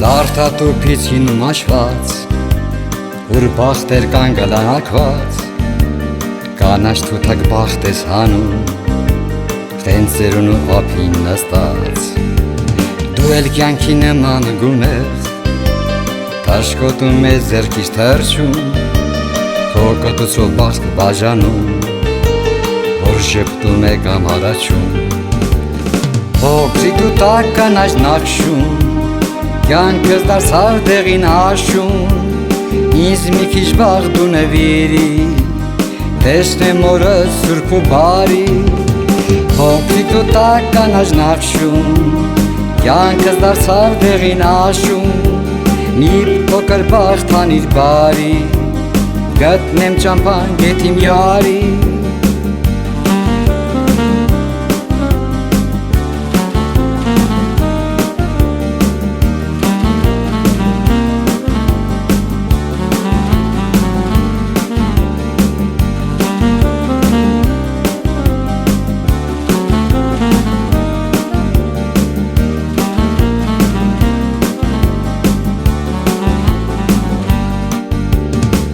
Զարդատուփից հինում աշված, ուր բախտեր կան գլանակված, կանաչ թութակ բախտ ես հանում, խենձերուն ու ափին նստած, դու էլ կյանքի նման գունեղ, թաշկոտում ես ձեռքից թրջում, քո կտուցով բախտ բաժանում, որ ժպտում է կամ հարաչում, փոքրիկ ու տաք կանաչ նախշում, կյանքս դարձավ դեղին աշուն, ինձ մի քիչ վաղ դու նվիրի, տեսնեմ օրս սուրբ ու բարի, փոքրիկ ու տաք կանաչ նախշում, կյանքս դարձավ դեղին աշուն, մի փոքր բախտ հանիր բարի, գտնեմ ճամփան գետի միարի,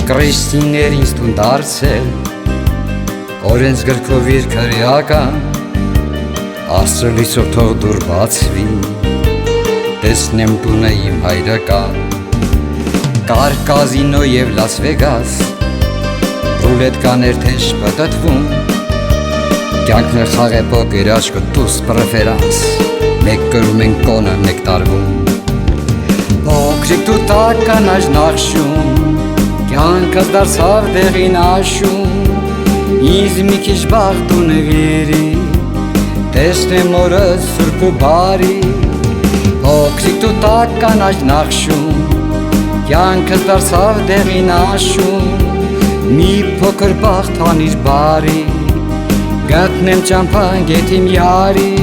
Կրիստիներ ինձ տուն դարձել, օրենս գրքով իր քրեական, Աստծո թող դուր բացվի, տեսնեմ տունը իմ հայրական, կար կազինո և Լաս Վեգաս, ռուլետկաներ թեժ պտտվում, կյանքն է խաղ է պոկեր աչքը տուս պրեֆերանս, մեկ կրում են կոնը մեկ տարվում, փոքրիկ դու տաք կանաչ նախշում, կյանքս դարձավ դեղին աշուն, ինձ մի քիչ վաղ դու նվիրի, տեսնեմ օրս սուրբ ու բարի, փոքրիկ դու տաք կանաչ նախշում, կյանքս դարձավ դեղին աշուն, մի փոքր բախտ հանիր բարի, գտնեմ ճամփան գետի միարի,